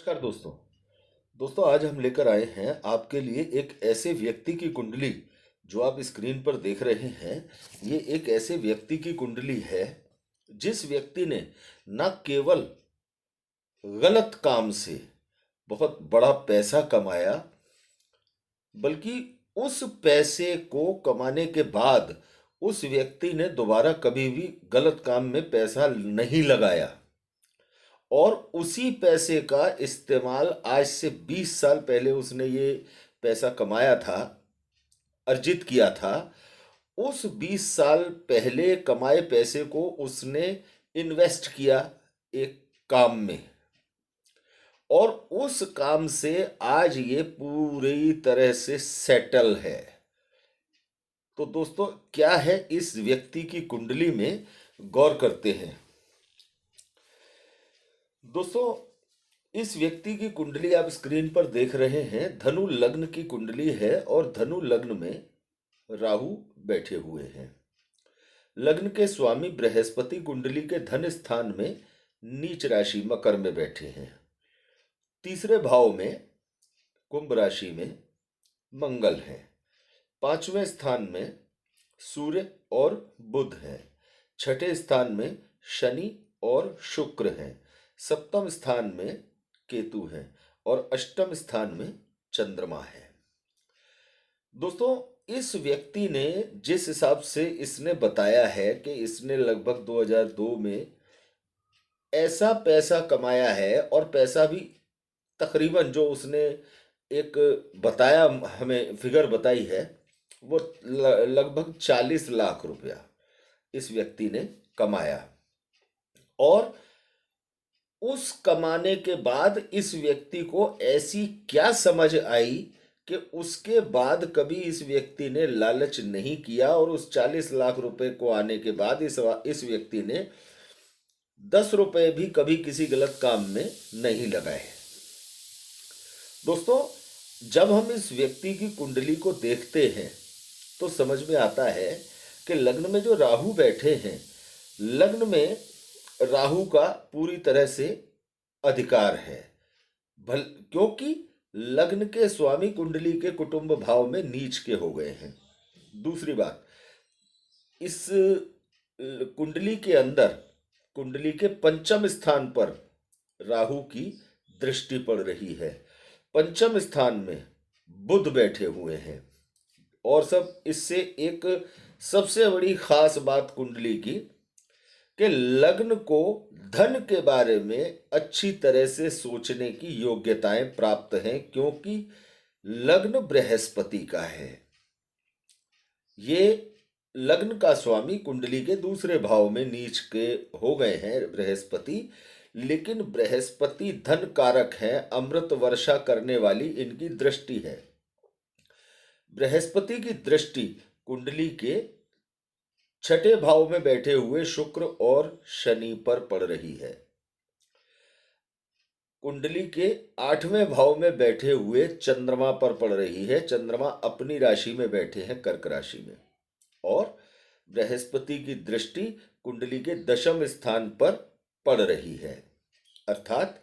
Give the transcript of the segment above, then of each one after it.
नमस्कार दोस्तों। दोस्तों आज हम लेकर आए हैं आपके लिए एक ऐसे व्यक्ति की कुंडली जो आप स्क्रीन पर देख रहे हैं। ये एक ऐसे व्यक्ति की कुंडली है जिस व्यक्ति ने न केवल गलत काम से बहुत बड़ा पैसा कमाया, बल्कि उस पैसे को कमाने के बाद उस व्यक्ति ने दोबारा कभी भी गलत काम में पैसा नहीं लगाया और उसी पैसे का इस्तेमाल आज से 20 साल पहले उसने ये पैसा कमाया था, अर्जित किया था। उस 20 साल पहले कमाए पैसे को उसने इन्वेस्ट किया एक काम में और उस काम से आज ये पूरी तरह से सेटल है। तो दोस्तों क्या है इस व्यक्ति की कुंडली में, गौर करते हैं। दोस्तों इस व्यक्ति की कुंडली आप स्क्रीन पर देख रहे हैं। धनु लग्न की कुंडली है और धनु लग्न में राहु बैठे हुए हैं। लग्न के स्वामी बृहस्पति कुंडली के धन स्थान में नीच राशि मकर में बैठे हैं। तीसरे भाव में कुंभ राशि में मंगल है। पांचवें स्थान में सूर्य और बुध हैं। छठे स्थान में शनि और शुक्र हैं। सप्तम स्थान में केतु है और अष्टम स्थान में चंद्रमा है। दोस्तों इस व्यक्ति ने जिस हिसाब से इसने बताया है कि इसने लगभग 2002 में ऐसा पैसा कमाया है और पैसा भी तकरीबन जो उसने एक बताया, हमें फिगर बताई है, वो लगभग 40 लाख रुपया इस व्यक्ति ने कमाया। और उस कमाने के बाद इस व्यक्ति को ऐसी क्या समझ आई कि उसके बाद कभी इस व्यक्ति ने लालच नहीं किया और उस 40 लाख रुपए को आने के बाद इस व्यक्ति ने 10 रुपए भी कभी किसी गलत काम में नहीं लगाए। दोस्तों जब हम इस व्यक्ति की कुंडली को देखते हैं तो समझ में आता है कि लग्न में जो राहु बैठे हैं, लग्न में राहु का पूरी तरह से अधिकार है, क्योंकि लग्न के स्वामी कुंडली के कुटुंब भाव में नीच के हो गए हैं। दूसरी बात, इस कुंडली के अंदर कुंडली के पंचम स्थान पर राहु की दृष्टि पड़ रही है। पंचम स्थान में बुध बैठे हुए हैं और सब इससे एक सबसे बड़ी खास बात कुंडली की कि लग्न को धन के बारे में अच्छी तरह से सोचने की योग्यताएं प्राप्त हैं, क्योंकि लग्न बृहस्पति का है। ये लग्न का स्वामी कुंडली के दूसरे भाव में नीच के हो गए हैं बृहस्पति, लेकिन बृहस्पति धन कारक है, अमृत वर्षा करने वाली इनकी दृष्टि है। बृहस्पति की दृष्टि कुंडली के छठे भाव में बैठे हुए शुक्र और शनि पर पड़ रही है। कुंडली के आठवें भाव में बैठे हुए चंद्रमा पर पड़ रही है। चंद्रमा अपनी राशि में बैठे हैं, कर्क राशि में। और बृहस्पति की दृष्टि कुंडली के दशम स्थान पर पड़ रही है। अर्थात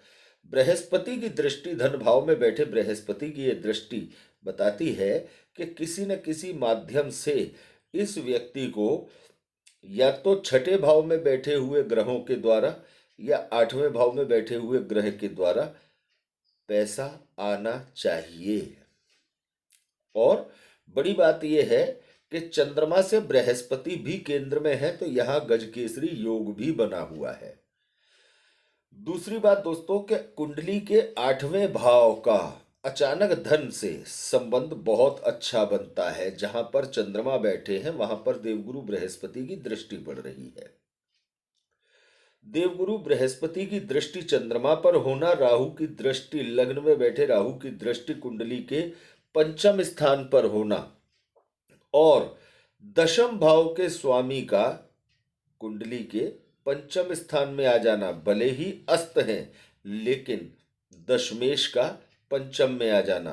बृहस्पति की दृष्टि, धन भाव में बैठे बृहस्पति की यह दृष्टि बताती है कि किसी न किसी माध्यम से इस व्यक्ति को या तो छठे भाव में बैठे हुए ग्रहों के द्वारा या आठवें भाव में बैठे हुए ग्रह के द्वारा पैसा आना चाहिए। और बड़ी बात यह है कि चंद्रमा से बृहस्पति भी केंद्र में है, तो यहां गजकेसरी योग भी बना हुआ है। दूसरी बात दोस्तों कि कुंडली के आठवें भाव का अचानक धन से संबंध बहुत अच्छा बनता है। जहां पर चंद्रमा बैठे हैं वहां पर देवगुरु बृहस्पति की दृष्टि पड़ रही है। देवगुरु बृहस्पति की दृष्टि चंद्रमा पर होना, राहु की दृष्टि, लग्न में बैठे राहु की दृष्टि कुंडली के पंचम स्थान पर होना और दशम भाव के स्वामी का कुंडली के पंचम स्थान में आ जाना, भले ही अस्त हैं लेकिन दशमेश का पंचम में आ जाना,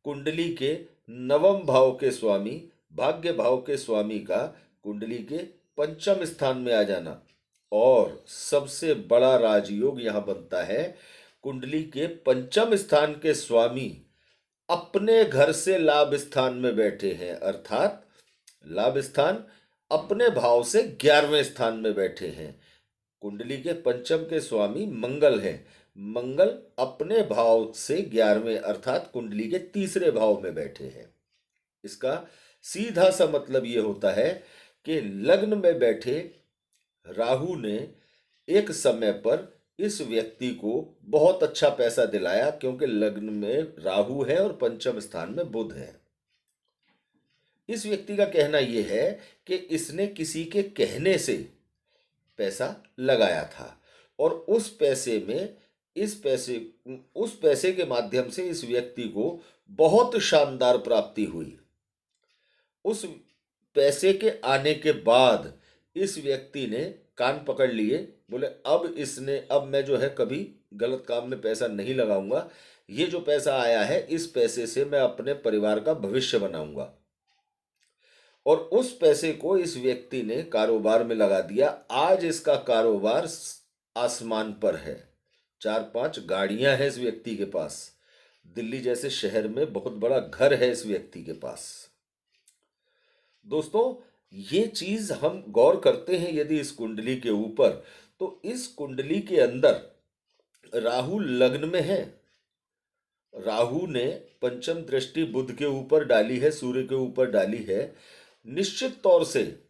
कुंडली के नवम भाव के स्वामी, भाग्य भाव के स्वामी का कुंडली के पंचम स्थान में आ जाना और सबसे बड़ा राजयोग यहां बनता है कुंडली के पंचम स्थान के स्वामी अपने घर से लाभ स्थान में बैठे हैं, अर्थात लाभ स्थान अपने भाव से 11वें स्थान में बैठे हैं। कुंडली के पंचम के स्वामी मंगल हैं। मंगल अपने भाव से 11वें अर्थात कुंडली के तीसरे भाव में बैठे हैं। इसका सीधा सा मतलब ये होता है कि लग्न में बैठे राहु ने एक समय पर इस व्यक्ति को बहुत अच्छा पैसा दिलाया, क्योंकि लग्न में राहु है और पंचम स्थान में बुध है। इस व्यक्ति का कहना यह है कि इसने किसी के कहने से पैसा लगाया था और उस पैसे के माध्यम से इस व्यक्ति को बहुत शानदार प्राप्ति हुई। उस पैसे के आने के बाद इस व्यक्ति ने कान पकड़ लिए, बोले अब मैं जो है कभी गलत काम में पैसा नहीं लगाऊंगा। ये जो पैसा आया है इस पैसे से मैं अपने परिवार का भविष्य बनाऊंगा। और उस पैसे को इस व्यक्ति ने कारोबार में लगा दिया। आज इसका कारोबार आसमान पर है। 4-5 गाड़ियां हैं इस व्यक्ति के पास। दिल्ली जैसे शहर में बहुत बड़ा घर है इस व्यक्ति के पास। दोस्तों, ये चीज हम गौर करते हैं यदि इस कुंडली के ऊपर, तो इस कुंडली के अंदर राहु लग्न में है। राहु ने पंचम दृष्टि बुध के ऊपर डाली है, सूर्य के ऊपर डाली है। निश्चित तौर से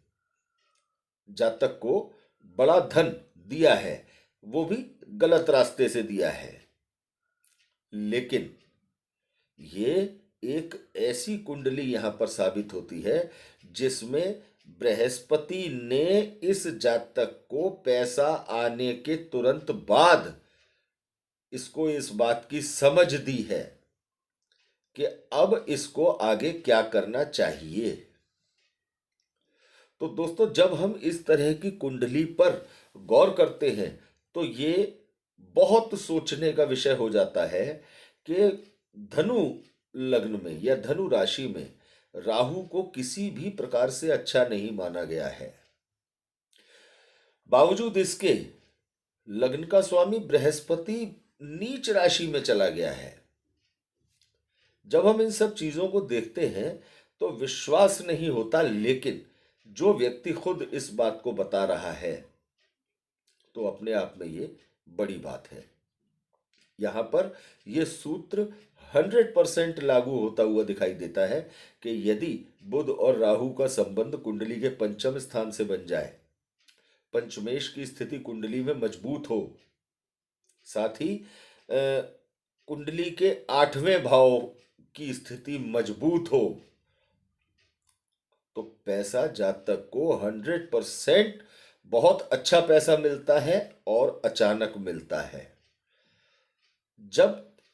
जातक को बड़ा धन दिया है, वो भी गलत रास्ते से दिया है। लेकिन ये एक ऐसी कुंडली यहां पर साबित होती है जिसमें बृहस्पति ने इस जातक को पैसा आने के तुरंत बाद इसको इस बात की समझ दी है कि अब इसको आगे क्या करना चाहिए। तो दोस्तों, जब हम इस तरह की कुंडली पर गौर करते हैं तो ये बहुत सोचने का विषय हो जाता है कि धनु लग्न में या धनु राशि में राहु को किसी भी प्रकार से अच्छा नहीं माना गया है। बावजूद इसके लग्न का स्वामी बृहस्पति नीच राशि में चला गया है। जब हम इन सब चीजों को देखते हैं तो विश्वास नहीं होता, लेकिन जो व्यक्ति खुद इस बात को बता रहा है तो अपने आप में ये बड़ी बात है। यहां पर यह सूत्र 100% लागू होता हुआ दिखाई देता है कि यदि बुध और राहु का संबंध कुंडली के पंचम स्थान से बन जाए, पंचमेश की स्थिति कुंडली में मजबूत हो, साथ ही कुंडली के 8वें भाव की स्थिति मजबूत हो, तो पैसा जातक को 100% बहुत अच्छा पैसा मिलता है और अचानक मिलता है।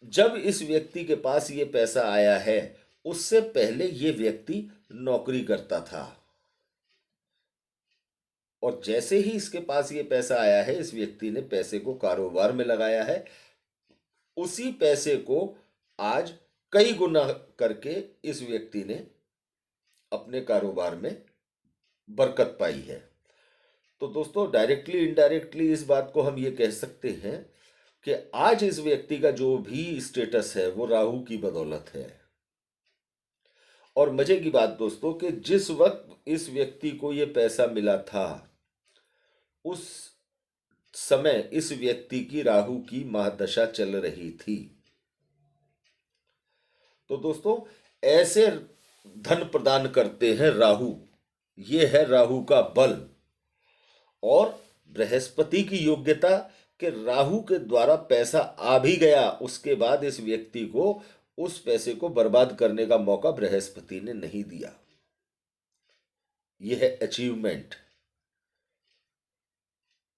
जब इस व्यक्ति के पास ये पैसा आया है, उससे पहले ये व्यक्ति नौकरी करता था और जैसे ही इसके पास ये पैसा आया है, इस व्यक्ति ने पैसे को कारोबार में लगाया है। उसी पैसे को आज कई गुना करके इस व्यक्ति ने अपने कारोबार में बरकत पाई है। तो दोस्तों, डायरेक्टली इनडायरेक्टली इस बात को हम ये कह सकते हैं कि आज इस व्यक्ति का जो भी स्टेटस है वो राहु की बदौलत है। और मजे की बात दोस्तों कि जिस वक्त इस व्यक्ति को ये पैसा मिला था, उस समय इस व्यक्ति की राहु की महादशा चल रही थी। तो दोस्तों, ऐसे धन प्रदान करते हैं राहु। ये है राहु का बल और बृहस्पति की योग्यता कि राहु के द्वारा पैसा आ भी गया, उसके बाद इस व्यक्ति को उस पैसे को बर्बाद करने का मौका बृहस्पति ने नहीं दिया। यह है अचीवमेंट।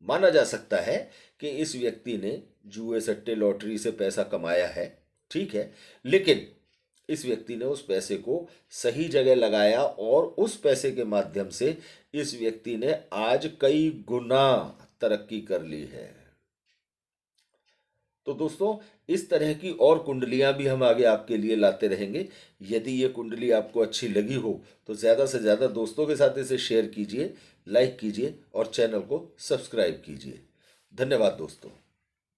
माना जा सकता है कि इस व्यक्ति ने जुए सट्टे लॉटरी से पैसा कमाया है, ठीक है, लेकिन इस व्यक्ति ने उस पैसे को सही जगह लगाया और उस पैसे के माध्यम से इस व्यक्ति ने आज कई गुना तरक्की कर ली है। तो दोस्तों, इस तरह की और कुंडलियां भी हम आगे आपके लिए लाते रहेंगे। यदि ये कुंडली आपको अच्छी लगी हो तो ज़्यादा से ज़्यादा दोस्तों के साथ इसे शेयर कीजिए, लाइक कीजिए और चैनल को सब्सक्राइब कीजिए। धन्यवाद दोस्तों।